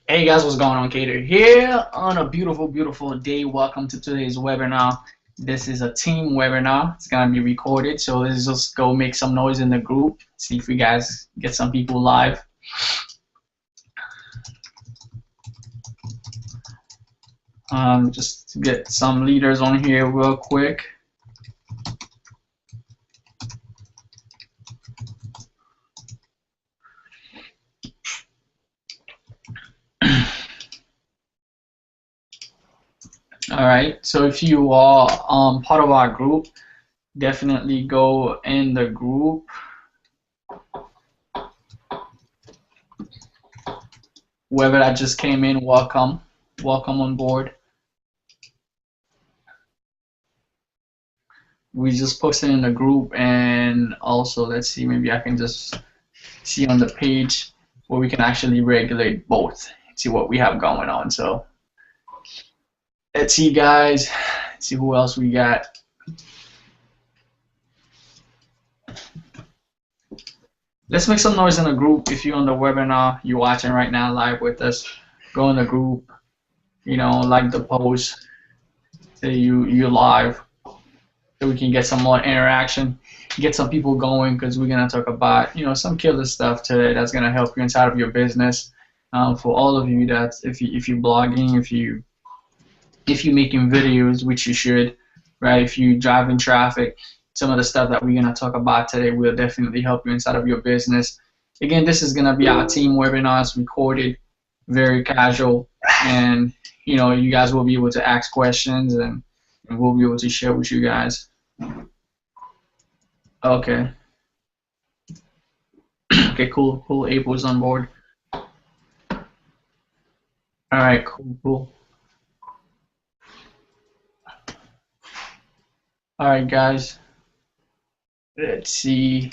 Hey guys, what's going on? Cater here on a beautiful, beautiful day. Welcome to today's webinar. This is a team webinar. It's gonna be recorded, so let's just go make some noise in the group. See if we guys get some people live. Just to get some leaders on here real quick. All right. So if you are part of our group, definitely go in the group. Whoever that just came in, welcome. Welcome on board. We just posted in the group, and also let's see, maybe I can just see on the page where we can actually regulate both, see what we have going on. So let's see, guys. Let's see who else we got. Let's make some noise in the group. If you're on the webinar, you're watching right now live with us, go in the group, like the post, say you're live, so we can get some more interaction, get some people going, because we're gonna talk about some killer stuff today that's gonna help you inside of your business. For all of you that if you're blogging, if you're making videos, which you should, right? If you're driving traffic, some of the stuff that we're gonna talk about today will definitely help you inside of your business. Again, this is gonna be our team webinar. It's recorded, very casual, and you guys will be able to ask questions, and we'll be able to share with you guys. Okay. Okay, cool. April's on board. All right, cool. All right, guys. Let's see.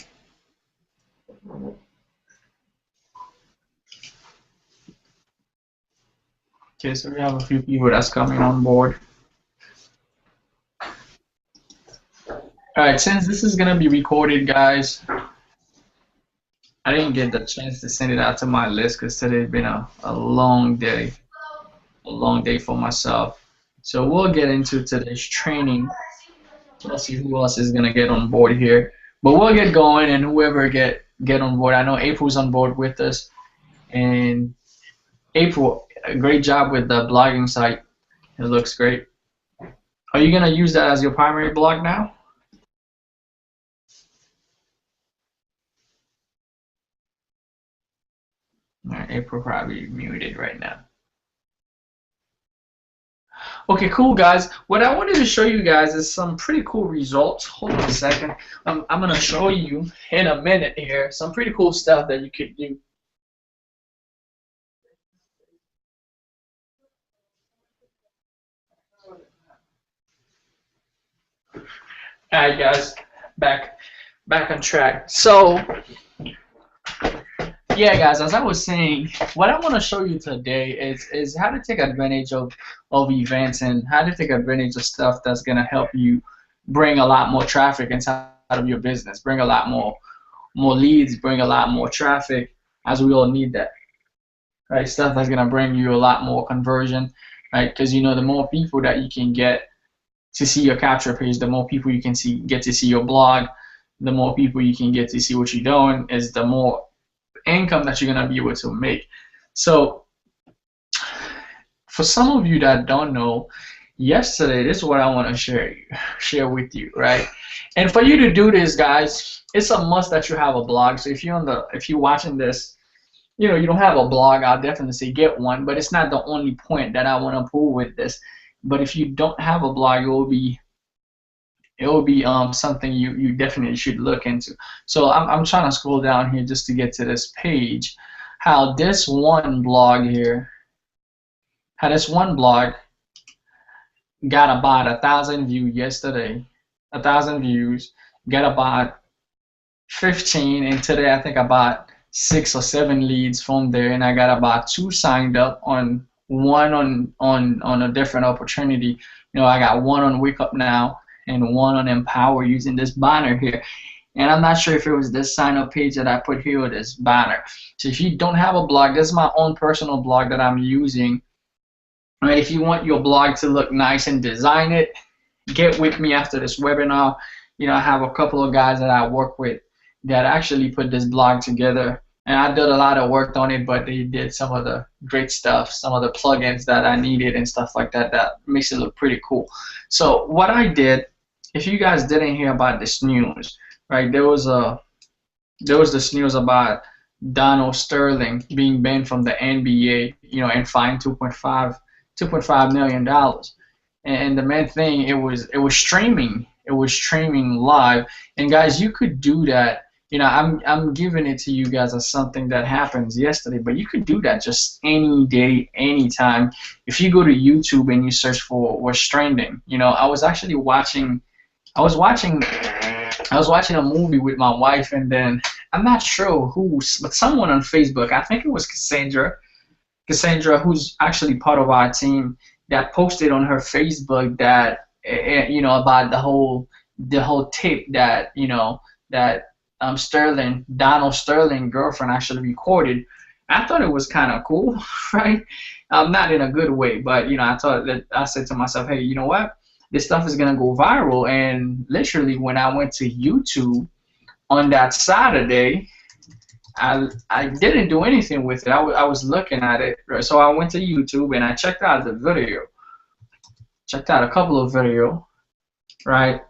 Okay, so we have a few people that's coming on board. Alright, since this is gonna be recorded, guys, I didn't get the chance to send it out to my list because today's been a long day. A long day for myself. So we'll get into today's training. Let's see who else is gonna get on board here. But we'll get going, and whoever get on board. I know April's on board with us. And April, a great job with the blogging site. It looks great. Are you gonna use that as your primary blog now? Alright, April probably muted right now. Okay, cool, guys. What I wanted to show you guys is some pretty cool results. Hold on a second. I'm going to show you in a minute here some pretty cool stuff that you could do. All right, guys, back on track. So, yeah, guys, as I was saying, what I want to show you today is how to take advantage of events and how to take advantage of stuff that's going to help you bring a lot more traffic inside of your business, bring a lot more leads, bring a lot more traffic, as we all need that, right? Stuff that's gonna bring you a lot more conversion, right? Because the more people that you can get to see your capture page, the more people you can get to see your blog, the more people you can get to see what you're doing, is the more income that you're gonna be able to make. So for some of you that don't know, yesterday, this is what I want to share with you, right? And for you to do this, guys, it's a must that you have a blog. So if you're watching this, you don't have a blog, I'll definitely say get one. But it's not the only point that I want to pull with this. But if you don't have a blog, it will be something you definitely should look into. So I'm trying to scroll down here just to get to this page. How this one blog got about 1,000 views yesterday, 1,000 views, got about 15, and today I think about 6 or 7 leads from there, and I got about 2 signed up on one on a different opportunity. I got one on Wake Up Now and one on Empower using this banner here. And I'm not sure if it was this sign up page that I put here or this banner. So if you don't have a blog, this is my own personal blog that I'm using. Right, if you want your blog to look nice and design it, get with me after this webinar. I have a couple of guys that I work with that actually put this blog together, and I did a lot of work on it, but they did some of the great stuff, some of the plugins that I needed and stuff like that that makes it look pretty cool. So what I did, if you guys didn't hear about this news, right, there was this news about Donald Sterling being banned from the NBA, and fined $2.5 million. And the main thing, it was streaming. It was streaming live. And guys, you could do that. I'm giving it to you guys as something that happens yesterday, but you could do that just any day, anytime. If you go to YouTube and you search for what's trending, I was actually watching. I was watching a movie with my wife, and then I'm not sure who, but someone on Facebook. I think it was Cassandra, who's actually part of our team, that posted on her Facebook that about the whole tape that Donald Sterling girlfriend actually recorded. I thought it was kind of cool, right? Not in a good way, but I said to myself, hey, you know what? This stuff is gonna go viral. And literally, when I went to YouTube on that Saturday, I didn't do anything with it. I was looking at it, right? So I went to YouTube and I checked out the video. Checked out a couple of videos, right?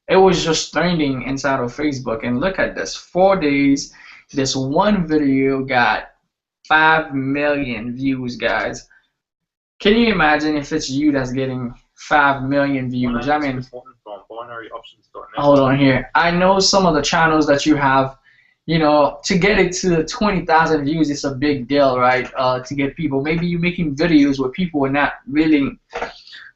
It was just trending inside of Facebook. And look at this. 4 days, this one video got 5 million views, guys. Can you imagine if it's you that's getting 5 million views? I mean, hold on here. I know some of the channels that you have, to get it to 20,000 views, it's a big deal, right? To get people, maybe you're making videos where people are not really,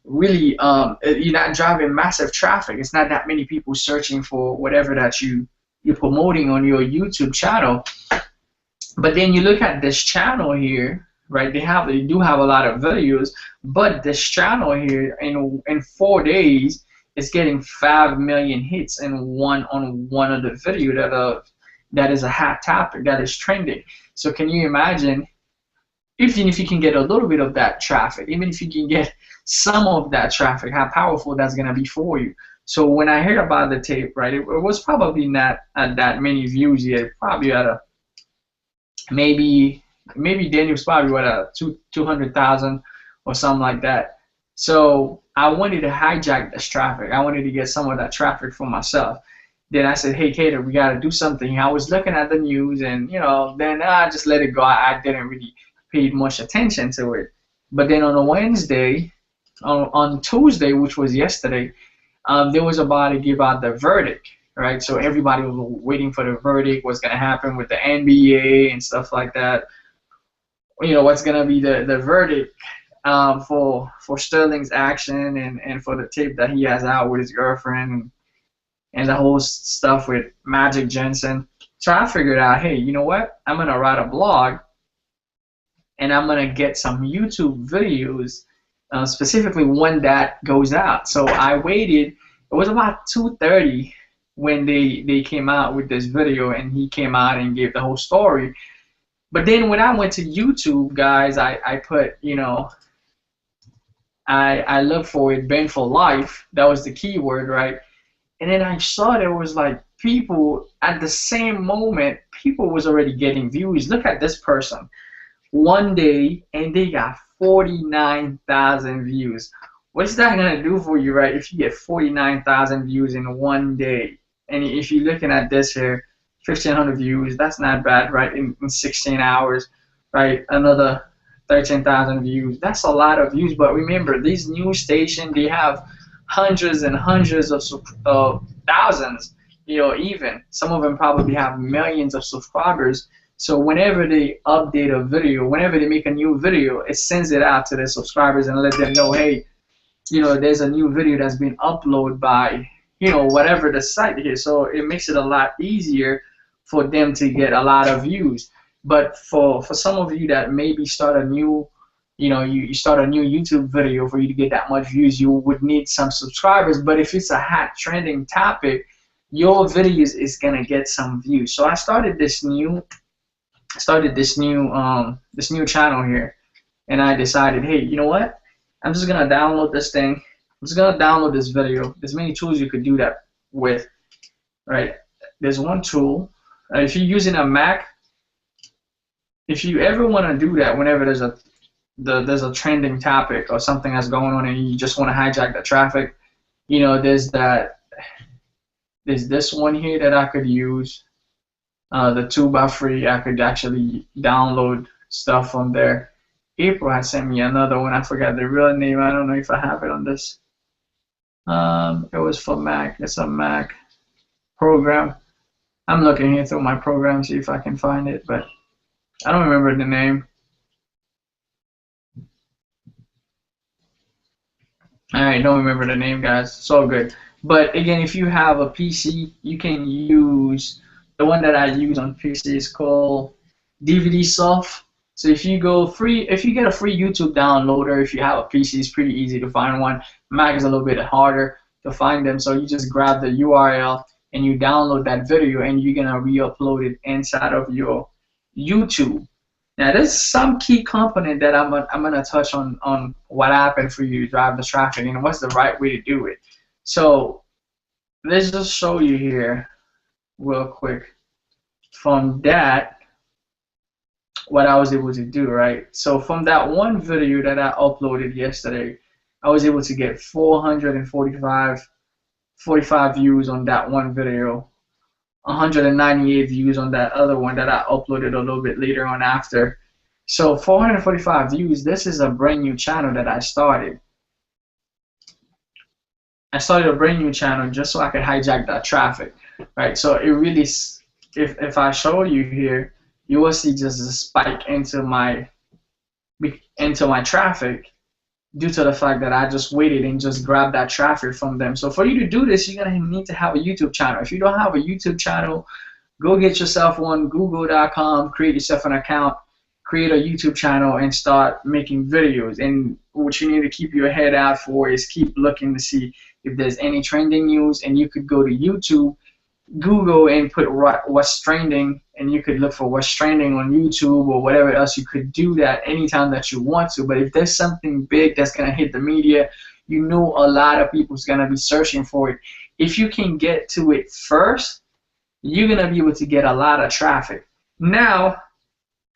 you're not driving massive traffic. It's not that many people searching for whatever that you're promoting on your YouTube channel. But then you look at this channel here, right? They do have a lot of videos, but this channel here in 4 days is getting 5 million hits on one of the video that is a hot topic that is trending. So can you imagine, even if you can get a little bit of that traffic, even if you can get some of that traffic, how powerful that's gonna be for you. So when I heard about the tape, right, it was probably not at that many views yet. Probably at a maybe Daniel's probably at a 200,000 or something like that. So I wanted to hijack this traffic. I wanted to get some of that traffic for myself. Then I said, hey, Kater, we got to do something. I was looking at the news, and then I just let it go. I didn't really pay much attention to it. But then on a Wednesday, on Tuesday, which was yesterday, they was about to give out the verdict, right? So everybody was waiting for the verdict, what's going to happen with the NBA and stuff like that. What's going to be the verdict for Sterling's action and for the tape that he has out with his girlfriend and the whole stuff with Magic Johnson. So I figured out, hey, you know what? I'm going to write a blog, and I'm going to get some YouTube videos, specifically one that goes out. So I waited. It was about 2:30 when they came out with this video, and he came out and gave the whole story. But then when I went to YouTube, guys, I put, I looked for it, Ben for Life. That was the keyword, right? And then I saw there was like people at the same moment, people was already getting views. Look at this person. One day, and they got 49,000 views. What's that going to do for you, right, if you get 49,000 views in one day? And if you're looking at this here, 1,500 views, that's not bad, right, in 16 hours, right? Another 13,000 views. That's a lot of views, but remember, these news stations, they have hundreds and hundreds of thousands, even. Some of them probably have millions of subscribers. So whenever they update a video, whenever they make a new video, it sends it out to their subscribers and let them know, hey, there's a new video that's been uploaded by, whatever the site is. So it makes it a lot easier for them to get a lot of views. But for some of you that maybe start a new, you start a new YouTube video, for you to get that much views, you would need some subscribers. But if it's a hot trending topic, your videos is gonna get some views. So I started this new this new channel here, and I decided, hey, you know what? I'm just gonna download this thing. I'm just gonna download this video. There's many tools you could do that with, right? There's one tool. If you're using a Mac, if you ever want to do that, whenever there's a trending topic or something that's going on and you just want to hijack the traffic, you know, there's this one here that I could use. The 2x3, I could actually download stuff from there. April had sent me another one. I forgot the real name. I don't know if I have it on this. It was for Mac. It's a Mac program. I'm looking here through my program, see if I can find it, but I don't remember the name. I don't remember the name, guys. It's all good. But again, if you have a PC, you can use the one that I use on PC is called DVDsoft. So if you go free, if you get a free YouTube downloader, if you have a PC, it's pretty easy to find one. Mac is a little bit harder to find them. So you just grab the URL and you download that video, and you're gonna re-upload it inside of your YouTube. Now, there's some key component that I'm gonna touch on what happened for you to drive the traffic and what's the right way to do it. So let's just show you here real quick from that what I was able to do, right? So from that one video that I uploaded yesterday, I was able to get 445 views on that one video, 198 views on that other one that I uploaded a little bit later on after. So 445 views. This is a brand new channel that I started. I started a brand new channel just so I could hijack that traffic, right? So it really, if I show you here, you will see just a spike into my traffic due to the fact that I just waited and just grabbed that traffic from them. So for you to do this, you're gonna need to have a YouTube channel. If you don't have a YouTube channel, go get yourself one. Google.com, create yourself an account, create a YouTube channel, and start making videos. And what you need to keep your head out for is keep looking to see if there's any trending news, and you could go to YouTube, Google, and put what's trending, and you could look for what's trending on YouTube or whatever else. You could do that anytime that you want to. But if there's something big that's going to hit the media, you know a lot of people's going to be searching for it. If you can get to it first, you're going to be able to get a lot of traffic. Now,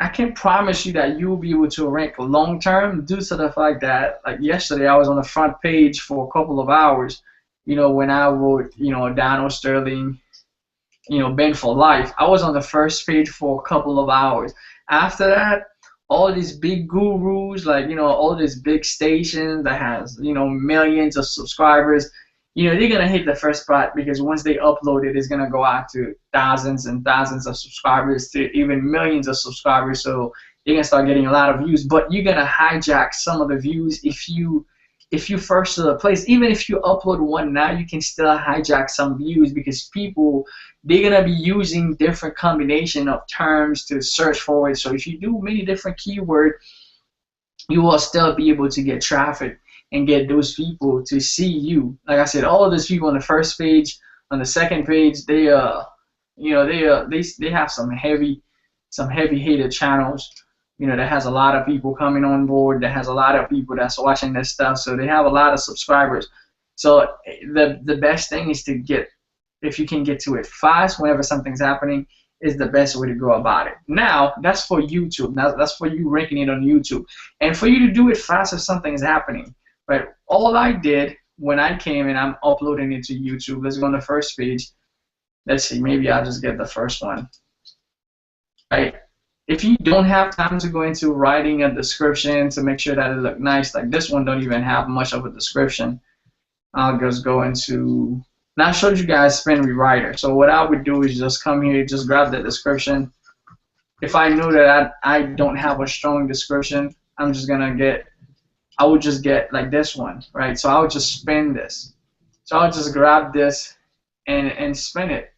I can promise you that you'll be able to rank long term due to the fact that, like yesterday, I was on the front page for a couple of hours. You know, when I wrote, you know, Donald Sterling, you know, Ben for life, I was on the first page for a couple of hours. After that, all these big gurus, like, you know, all these big stations that has, you know, millions of subscribers, you know, they're gonna hit the first spot because once they upload it, it's gonna go out to thousands and thousands of subscribers, to even millions of subscribers. So you're gonna start getting a lot of views, but you're gonna hijack some of the views if you first to the place. Even if you upload one now, you can still hijack some views because people, they're gonna be using different combination of terms to search for it. So if you do many different keywords, you will still be able to get traffic and get those people to see you. Like I said, all of those people on the first page, on the second page, they you know, they have some heavy hated channels, you know, that has a lot of people coming on board, that has a lot of people that's watching this stuff, so they have a lot of subscribers. So the best thing is to get, if you can get to it fast whenever something's happening, is the best way to go about it. Now, that's for YouTube. Now, that's for you ranking it on YouTube. And for you to do it fast if something is happening, right? All I did when I came and I'm uploading it to YouTube, let's go on the first page. Let's see, maybe I'll just get the first one, right? If you don't have time to go into writing a description to make sure that it look nice, like this one don't even have much of a description, I'll just go into, now I showed you guys Spin Rewriter. So what I would do is just come here, just grab the description. If I knew that I don't have a strong description, I'm just gonna get, I would just get like this one, right? So I would just spin this. So I would just grab this and spin it,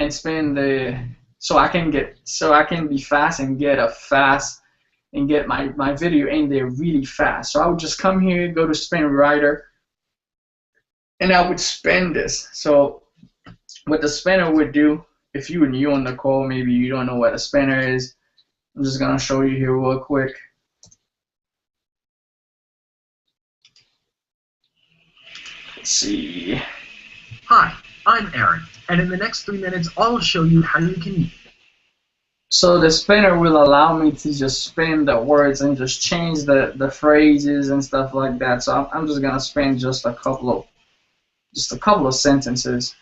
and spin the, so I can be fast and get my video in there really fast. So I would just come here, go to Spin Rewriter, and I would spin this. So what the spinner would do, if you were new on the call, maybe you don't know what a spinner is. I'm just gonna show you here real quick. Let's see. Hi, I'm Aaron, and in the next 3 minutes, I'll show you how you can. So the spinner will allow me to just spin the words and just change the phrases and stuff like that. So I'm just gonna spin just a couple of sentences,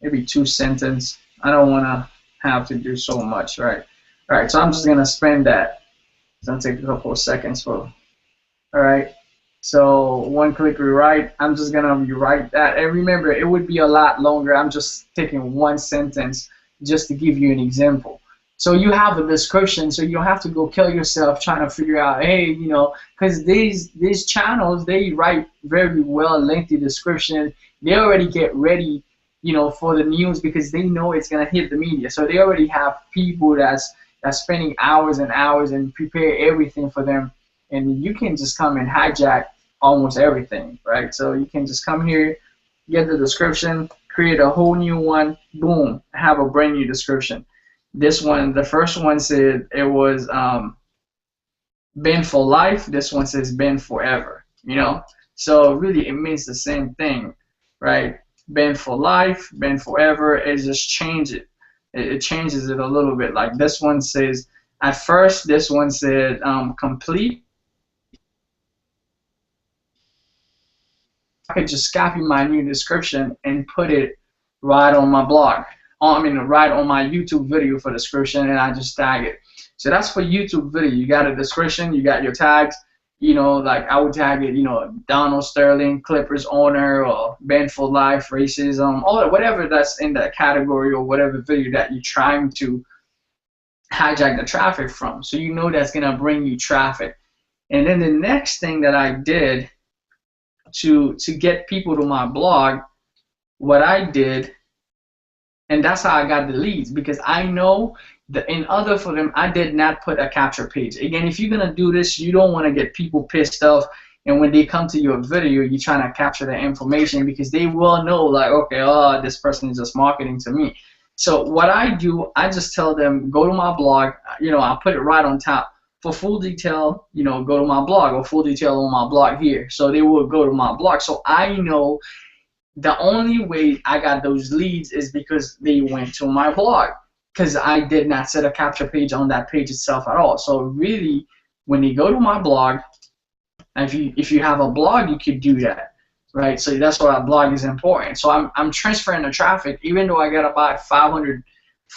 maybe 2 sentences. I don't wanna have to do so much, right? All right, so I'm just gonna spin that. It's gonna take a couple of seconds for. All right. So one click rewrite. I'm just gonna rewrite that, and remember, it would be a lot longer. I'm just taking one sentence just to give you an example. So you have a description, so you don't have to go kill yourself trying to figure out, hey, because these channels, they write very well lengthy description. They already get ready, for the news because they know it's gonna hit the media. So they already have people that's spending hours and hours and prepare everything for them, and you can just come and hijack almost everything, right? So you can just come here, get the description, create a whole new one, boom, have a brand new description. This one, the first one said it was Ben for life. This one says Ben forever, So really it means the same thing, right? Ben for life, Ben forever, it just changes it. It changes it a little bit. Like this one says, at first, this one said complete. I could just copy my new description and put it right on my blog. Right on my YouTube video for description, and I just tag it. So that's for YouTube video. You got a description, you got your tags. Like I would tag it, Donald Sterling, Clippers owner, or Ben for life, racism, all whatever that's in that category or whatever video that you're trying to hijack the traffic from. So that's gonna bring you traffic. And then the next thing that I did to get people to my blog, what I did, and that's how I got the leads, because I know that in order for them, I did not put a capture page. Again, if you're gonna do this, you don't want to get people pissed off, and when they come to your video, you're trying to capture their information, because they will know, like, okay, oh, this person is just marketing to me. So what I do, I just tell them, go to my blog. I'll put it right on top. For full detail, go to my blog, or full detail on my blog here. So they will go to my blog. So I know the only way I got those leads is because they went to my blog, because I did not set a capture page on that page itself at all. So really, when they go to my blog, if you have a blog, you could do that, right? So that's why a blog is important. So I'm transferring the traffic, even though I got about 500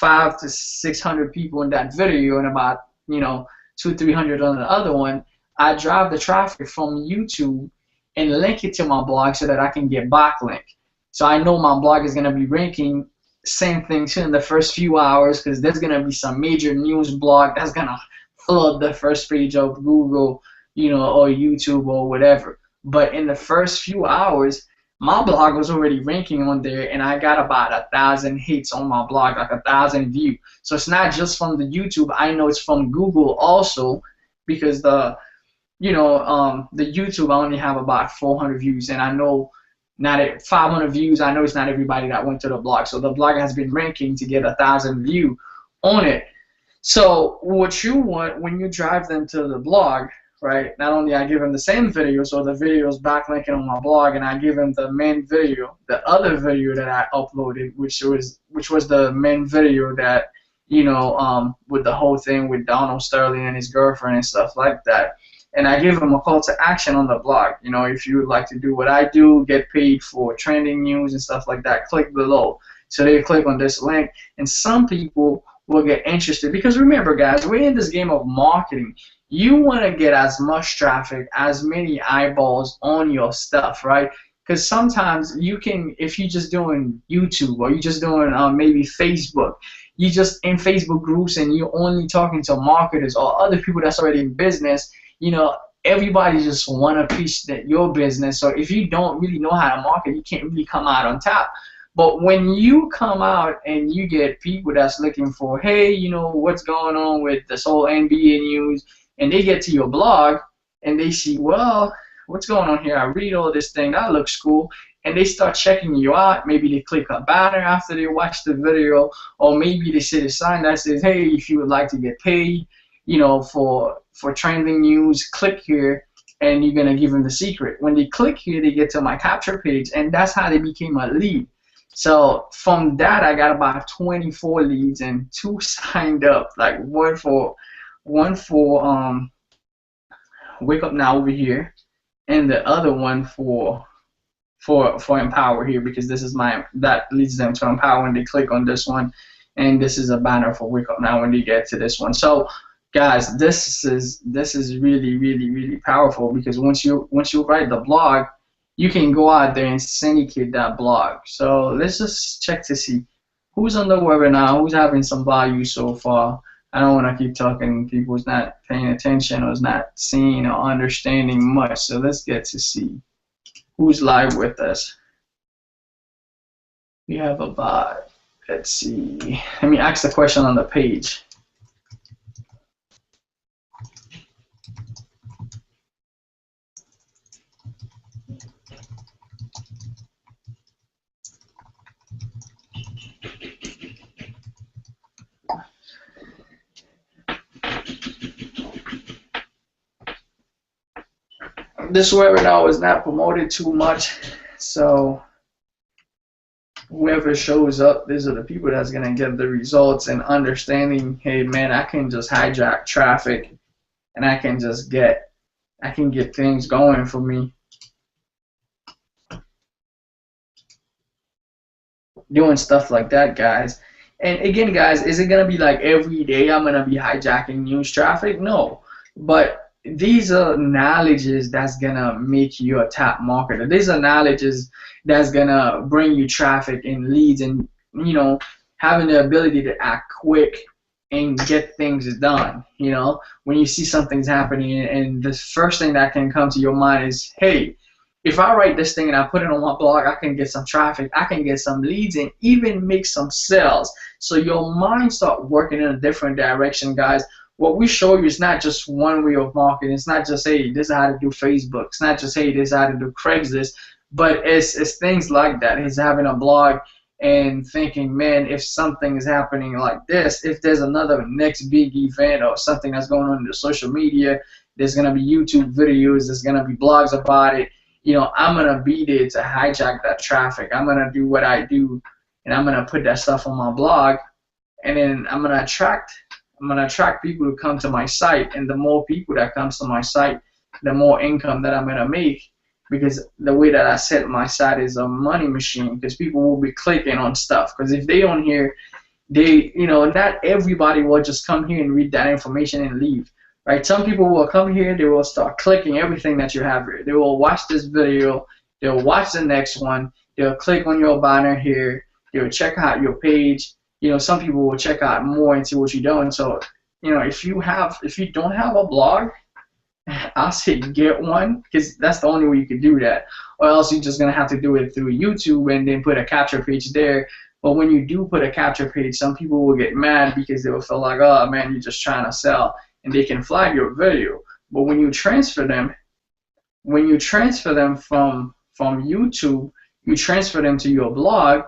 to 600 people in that video and about 200-300 on the other one. I drive the traffic from YouTube and link it to my blog so that I can get backlink. So I know my blog is going to be ranking. Same thing too in the first few hours, because there's going to be some major news blog that's going to flood the first page of Google, or YouTube or whatever. But in the first few hours, my blog was already ranking on there, and I got about 1,000 hits on my blog, like 1,000 views. So it's not just from the YouTube. I know it's from Google also, because the YouTube, I only have about 400 views, and I know not at 500 views. I know it's not everybody that went to the blog. So the blog has been ranking to get 1,000 views on it. So what you want when you drive them to the blog, right? Not only I give them the same video, so the video is backlinking on my blog, and I give them the main video, the other video that I uploaded, which was the main video that with the whole thing with Donald Sterling and his girlfriend and stuff like that. And I give them a call to action on the blog. If you would like to do what I do, get paid for trending news and stuff like that, click below. So they click on this link, and some people will get interested, because remember, guys, we're in this game of marketing. You want to get as much traffic, as many eyeballs on your stuff, right? Because sometimes you can, if you're just doing YouTube, or you're just doing maybe Facebook, you just in Facebook groups and you're only talking to marketers or other people that's already in business, everybody just want to pitch your business. So if you don't really know how to market, you can't really come out on top. But when you come out and you get people that's looking for, hey, what's going on with this whole NBA news, and they get to your blog and they see, well, what's going on here? I read all this thing, that looks cool, and they start checking you out. Maybe they click a banner after they watch the video, or maybe they see a sign that says, hey, if you would like to get paid, for trending news, click here, and you're gonna give them the secret. When they click here, they get to my capture page, and that's how they became a lead. So from that, I got about 24 leads and 2 signed up, like one for Wake Up Now over here, and the other one for Empower here, because this is that leads them to Empower when they click on this one, and this is a banner for Wake Up Now when they get to this one. So guys, this is really powerful, because once you write the blog, you can go out there and syndicate that blog. So let's just check to see who's on the webinar, who's having some value so far. I don't want to keep talking. People's not paying attention or is not seeing or understanding much. So let's get to see who's live with us. We have about, let's see. Let me ask the question on the page. This webinar was not promoted too much, so whoever shows up, these are the people that's gonna get the results, and understanding, hey man, I can just hijack traffic, and I can get things going for me. Doing stuff like that, guys. And again, guys, is it gonna be like every day I'm gonna be hijacking news traffic? No, but these are knowledges that's gonna make you a top marketer. These are knowledges that's gonna bring you traffic and leads, and having the ability to act quick and get things done. When you see something's happening, and the first thing that can come to your mind is, hey, if I write this thing and I put it on my blog, I can get some traffic, I can get some leads, and even make some sales. So your mind start working in a different direction, guys. What we show you is not just one way of marketing. It's not just, hey, this is how to do Facebook. It's not just, hey, this is how to do Craigslist. But it's things like that. It's having a blog and thinking, man, if something is happening like this, if there's another next big event or something that's going on in the social media, there's going to be YouTube videos, there's going to be blogs about it. I'm going to be there to hijack that traffic. I'm going to do what I do, and I'm going to put that stuff on my blog, and then I'm going to attract people to come to my site, and the more people that comes to my site, the more income that I'm going to make, because the way that I set my site is a money machine, because people will be clicking on stuff, because if they don't hear, not everybody will just come here and read that information and leave, right? Some people will come here, they will start clicking everything that you have here. They will watch this video, they'll watch the next one, they'll click on your banner here, they'll check out your page. Some people will check out more and see what you're doing. So, if you don't have a blog, I'll say get one, because that's the only way you can do that. Or else you're just gonna have to do it through YouTube and then put a capture page there. But when you do put a capture page, some people will get mad because they will feel like, oh man, you're just trying to sell, and they can flag your video. But when you transfer them from YouTube, you transfer them to your blog,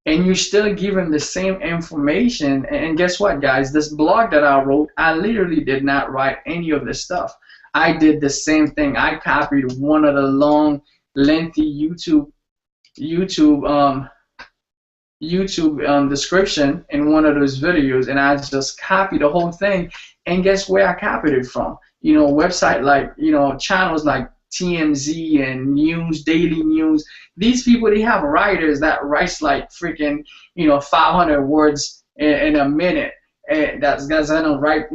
and you still give them the same information. And guess what, guys? This blog that I wrote, I literally did not write any of this stuff. I did the same thing. I copied one of the long, lengthy YouTube description in one of those videos, and I just copied the whole thing. And guess where I copied it from? Website like, channels like TMZ and News, Daily News. These people, they have writers that writes like freaking 500 words in a minute, and that's gonna write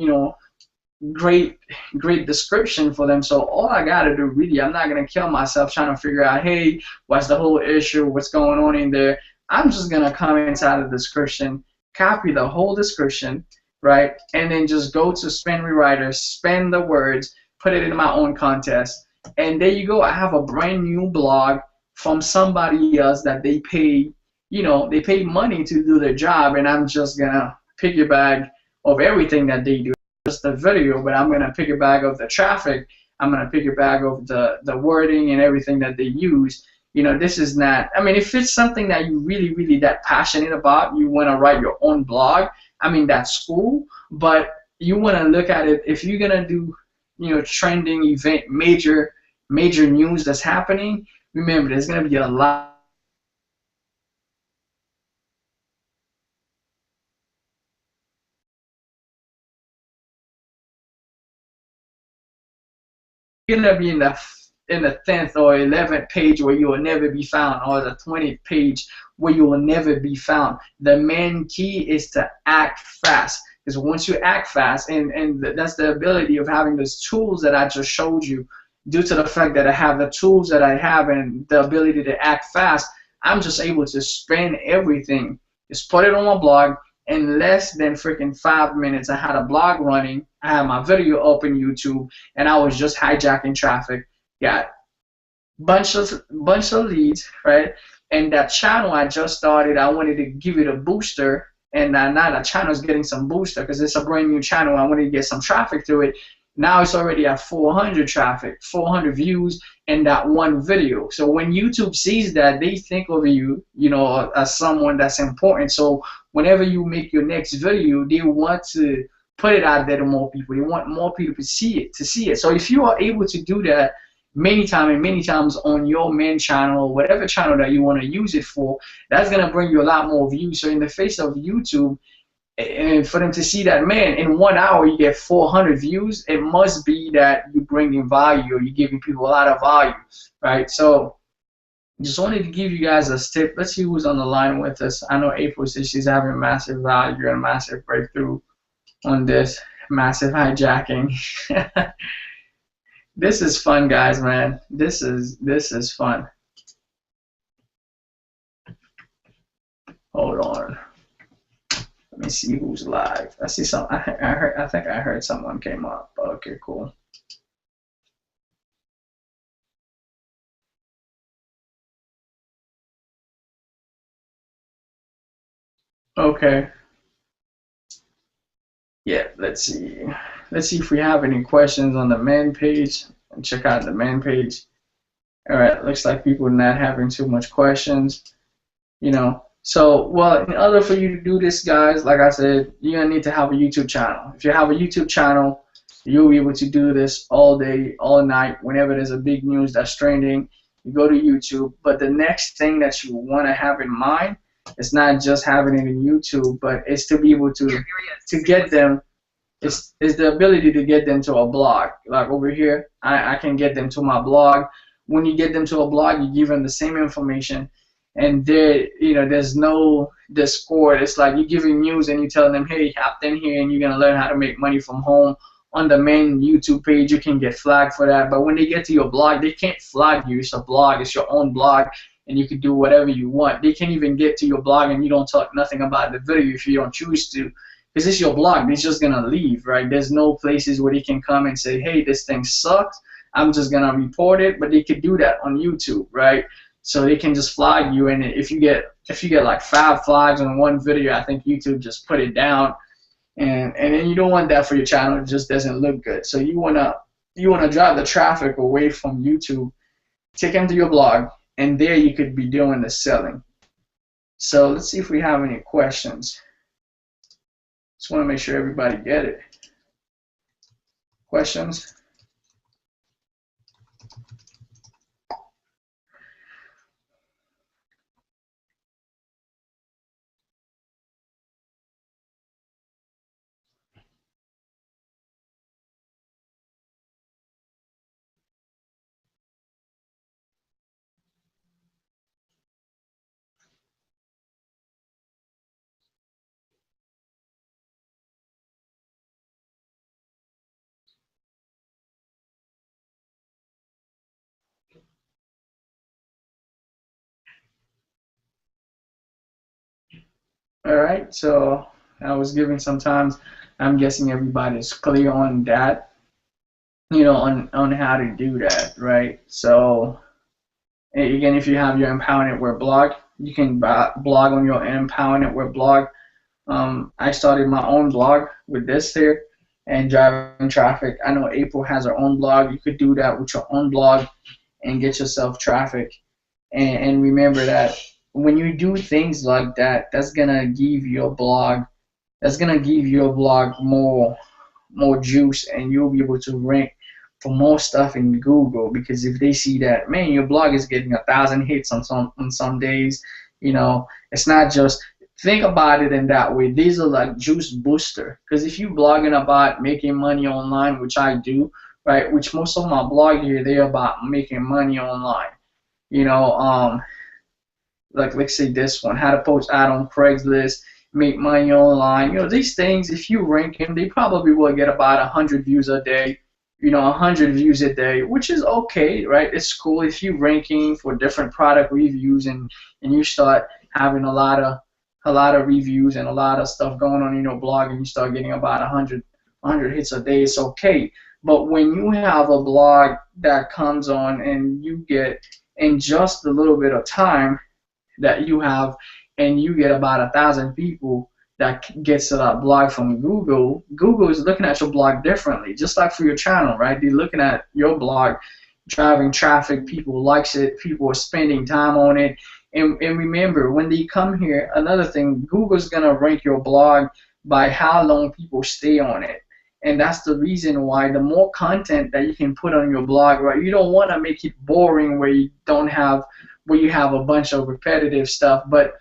great description for them. So all I gotta do, really, I'm not gonna kill myself trying to figure out, hey, what's the whole issue, what's going on in there. I'm just gonna come inside the description, copy the whole description, right, and then just go to Spin Rewriter, spin the words, put it in my own contest. And there you go. I have a brand new blog from somebody else that they pay, they pay money to do their job, and I'm just gonna piggyback of everything that they do. Just the video, but I'm gonna piggyback of the traffic. I'm gonna piggyback of the wording and everything that they use. You know, this is not, I mean, if it's something that you really that passionate about, you want to write your own blog, I mean, that's cool. But you want to look at it, if you're going to do, you know, trending event, major news that's happening, remember, there's going to be a lot gonna be in the 10th or 11th page where you will never be found, or the 20th page where you will never be found. The main key is to act fast, because once you act fast, and that's the ability of having those tools that I just showed you. Due to the fact that I have the tools that I have and the ability to act fast, I'm just able to spin everything, just put it on my blog in less than freaking 5 minutes. I had a blog running, I had my video open YouTube, and I was just hijacking traffic. Got bunch of leads, right? And that channel I just started, I wanted to give it a booster, and now that channel is getting some booster because it's a brand new channel. I wanted to get some traffic to it. Now it's already at 400 traffic, 400 views in that one video. So when YouTube sees that, they think of you, you know, as someone that's important. So whenever you make your next video, they want to put it out there to more people. They want more people to see it. So if you are able to do that many times on your main channel, whatever channel that you want to use it for, that's gonna bring you a lot more views. So in the face of YouTube, and for them to see that, man, in 1 hour you get 400 views, it must be that you're bringing value, or you're giving people a lot of value, right? So just wanted to give you guys a tip. Let's see who's on the line with us. I know April says she's having massive value and massive breakthrough on this massive hijacking. This is fun, guys, man. This is fun. Hold on. Let me see who's live. I see some. I think I heard someone came up. Okay, cool. Okay. Yeah. Let's see. Let's see if we have any questions on the man page. And check out the man page. All right. Looks like people are not having too much questions. You know. So, well, in order for you to do this, guys, like I said, you're going to need to have a YouTube channel. If you have a YouTube channel, you'll be able to do this all day, all night. Whenever there's a big news that's trending, you go to YouTube. But the next thing that you want to have in mind is not just having it in YouTube, but it's to be able to get them, it's the ability to get them to a blog. Like over here, I can get them to my blog. When you get them to a blog, you give them the same information. And there, you know, there's no discord. It's like you're giving news and you tell them, hey, hop in here and you're gonna learn how to make money from home. On the main YouTube page, you can get flagged for that. But when they get to your blog, they can't flag you. It's a blog. It's your own blog, and you can do whatever you want. They can't even get to your blog, and you don't talk nothing about the video if you don't choose to, because it's your blog. They're just gonna leave, right? There's no places where they can come and say, hey, this thing sucks, I'm just gonna report it. But they could do that on YouTube, right? So they can just flag you, and if you get like 5 flags on one video, I think YouTube just put it down, and then you don't want that for your channel. It just doesn't look good. So you wanna drive the traffic away from YouTube, take them to your blog, and there you could be doing the selling. So let's see if we have any questions. Just want to make sure everybody get it. Questions? All right, so I was giving some times. I'm guessing everybody's clear on that, you know, on how to do that, right? So again, if you have your Empower Network blog, you can blog on your Empower Network blog. I started my own blog with this here and driving traffic. I know April has her own blog. You could do that with your own blog and get yourself traffic. and remember that when you do things like that, that's gonna give your blog more juice, and you'll be able to rank for more stuff in Google, because if they see that, man, your blog is getting 1,000 hits on some days, it's not just, think about it in that way. These are like juice booster, because if you blogging about making money online, which I do, right, which most of my blog here, they're about making money online. Like let's say this one, how to post ad on Craigslist, make money online. These things, if you rank them, they probably will get about 100 views a day. 100 views a day, which is okay, right? It's cool if you ranking for different product reviews, and you start having a lot of reviews and a lot of stuff going on in your blog, and you start getting about 100 hits a day. It's okay. But when you have a blog that comes on and you get, in just a little bit of time that you have, and you get about 1,000 people that gets to that blog from Google, Google is looking at your blog differently, just like for your channel, right? They're looking at your blog, driving traffic, people likes it, people are spending time on it. And remember, when they come here, another thing, Google's going to rank your blog by how long people stay on it. And that's the reason why the more content that you can put on your blog, right? You don't want to make it boring where you have a bunch of repetitive stuff, but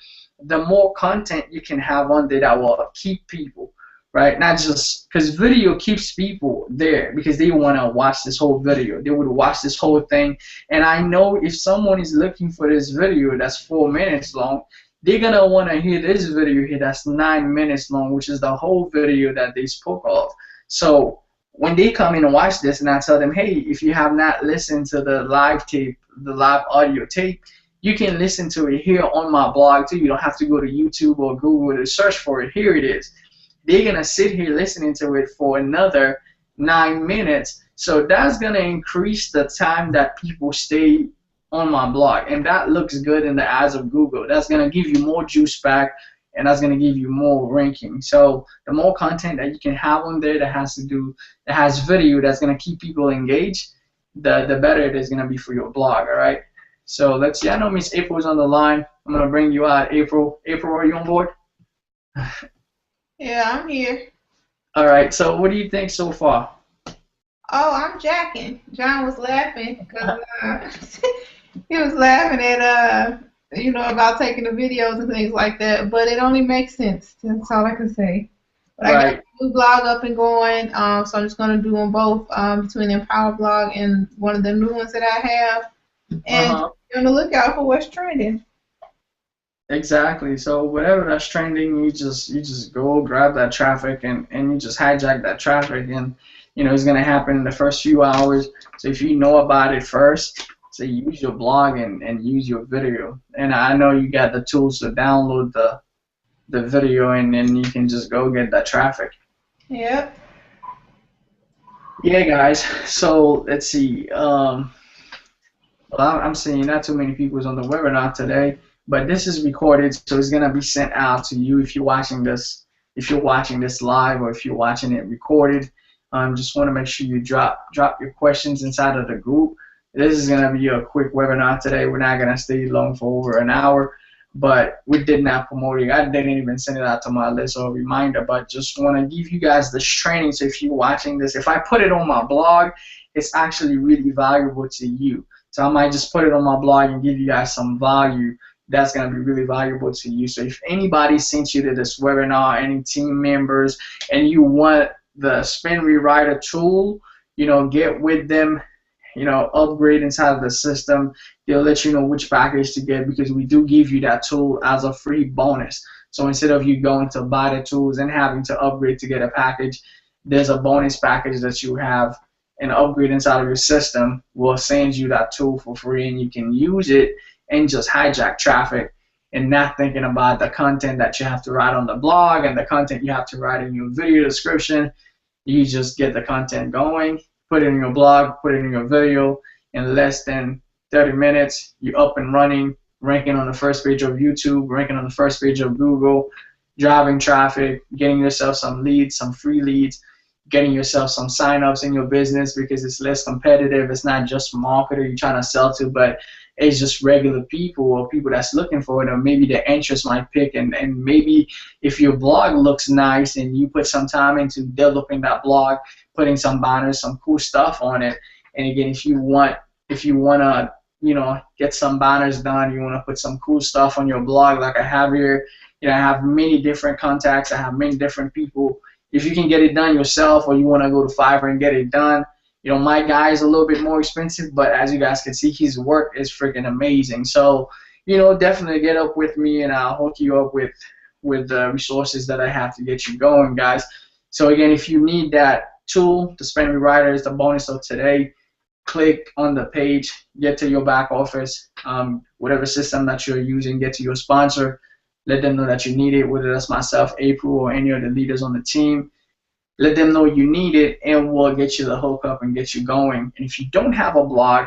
the more content you can have on there that will keep people, right? Not just, because video keeps people there because they want to watch this whole video. They would watch this whole thing. And I know if someone is looking for this video that's 4 minutes long, they're going to want to hear this video here that's 9 minutes long, which is the whole video that they spoke of. So when they come in and watch this, and I tell them, hey, if you have not listened to the live tape, the live audio tape, you can listen to it here on my blog too. You don't have to go to YouTube or Google to search for it. Here it is. They're going to sit here listening to it for another 9 minutes. So that's going to increase the time that people stay on my blog. And that looks good in the eyes of Google. That's going to give you more juice back, and that's going to give you more ranking. So the more content that you can have on there that has video that's going to keep people engaged, the better it is going to be for your blog, all right? So let's see. I know Miss April's on the line. I'm going to bring you out. April, are you on board? Yeah, I'm here. All right. So what do you think so far? Oh, I'm jacking. John was laughing because he was laughing at about taking the videos and things like that. But it only makes sense. That's all I can say. But I got a new blog up and going, so I'm just going to do them both between Empower Blog and one of the new ones that I have. And be on the lookout for what's trending. Exactly. So whatever that's trending, you just go grab that traffic and you just hijack that traffic, and it's gonna happen in the first few hours. So if you know about it first, so use your blog and use your video. And I know you got the tools to download the video, and then you can just go get that traffic. Yep. Yeah, guys. So let's see. Well, I'm seeing not too many people on the webinar today, but this is recorded, so it's gonna be sent out to you if you're watching this. If you're watching this live, or if you're watching it recorded, just want to make sure you drop your questions inside of the group. This is gonna be a quick webinar today. We're not gonna stay long for over an hour, but we did not promote it. I didn't even send it out to my list or a reminder, but just want to give you guys this training. So if you're watching this, if I put it on my blog, it's actually really valuable to you. So I might just put it on my blog and give you guys some value that's going to be really valuable to you. So if anybody sent you to this webinar, any team members, and you want the Spin Rewriter tool, get with them, upgrade inside of the system. They'll let you know which package to get, because we do give you that tool as a free bonus. So instead of you going to buy the tools and having to upgrade to get a package, there's a bonus package that you have. And upgrade inside of your system will send you that tool for free, and you can use it and just hijack traffic, and not thinking about the content that you have to write on the blog and the content you have to write in your video description. You just get the content going, put it in your blog, put it in your video. In less than 30 minutes, you're up and running, ranking on the first page of YouTube, ranking on the first page of Google, driving traffic, getting yourself some leads, some free leads, getting yourself some sign-ups in your business, because it's less competitive. It's not just marketer you're trying to sell to, but it's just regular people or people that's looking for it, or maybe their interest might pick, and maybe if your blog looks nice and you put some time into developing that blog, putting some banners, some cool stuff on it. And again, if you want to, you know, get some banners done, you want to put some cool stuff on your blog like I have here. You know, I have many different contacts, I have many different people. If you can get it done yourself, or you want to go to Fiverr and get it done, you know, my guy is a little bit more expensive, but as you guys can see, his work is freaking amazing. So, you know, definitely get up with me, and I'll hook you up with the resources that I have to get you going, guys. So again, if you need that tool, the Spend Me Writer is the bonus of today. Click on the page, get to your back office, whatever system that you're using, get to your sponsor, let them know that you need it, whether that's myself, April, or any of the leaders on the team. Let them know you need it, and we'll get you the hookup and get you going. And if you don't have a blog,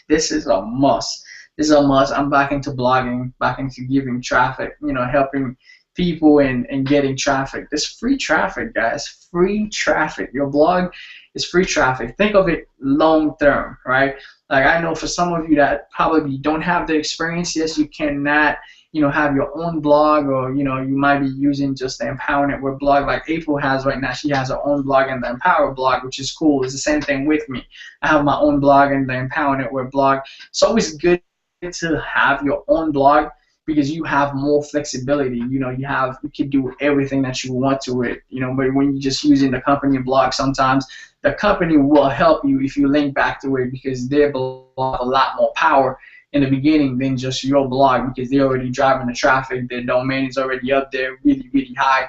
this is a must. This is a must. I'm back into blogging, back into giving traffic, you know, helping people and getting traffic. This free traffic, guys, free traffic. Your blog is free traffic. Think of it long term, right? Like, I know for some of you that probably don't have the experience, yes, you cannot, you know, have your own blog, or, you know, you might be using just the Empower Network blog like April has right now. She has her own blog and the Empower blog, which is cool. It's the same thing with me. I have my own blog and the Empower Network blog. It's always good to have your own blog, because you have more flexibility. You know, you can do everything that you want to it. You know, but when you're just using the company blog, sometimes the company will help you if you link back to it, because their blog have a lot more power in the beginning than just your blog, because they're already driving the traffic. Their domain is already up there really, really high.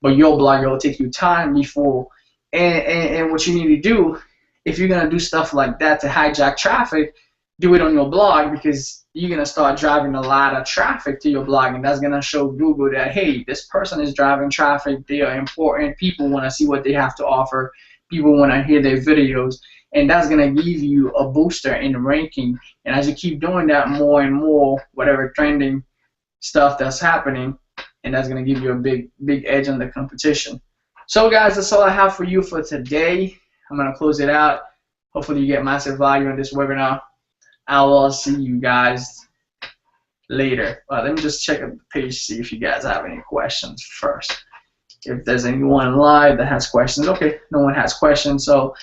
But your blog, it will take you time before. And what you need to do, if you're gonna do stuff like that to hijack traffic, do it on your blog, because you're going to start driving a lot of traffic to your blog, and that's going to show Google that, hey, this person is driving traffic, they are important, people want to see what they have to offer, people want to hear their videos, and that's going to give you a booster in ranking. And as you keep doing that more and more, whatever trending stuff that's happening, and that's going to give you a big edge on the competition. So guys, that's all I have for you for today. I'm going to close it out. Hopefully you get massive value in this webinar. I will see you guys later. Let me just check the page, see if you guys have any questions first. If there's anyone live that has questions. Okay, no one has questions, so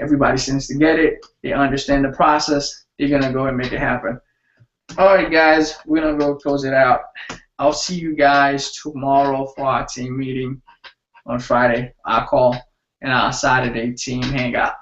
everybody seems to get it. They understand the process. They're going to go and make it happen. All right, guys, we're going to go close it out. I'll see you guys tomorrow for our team meeting on Friday, our call, and our Saturday team hangout.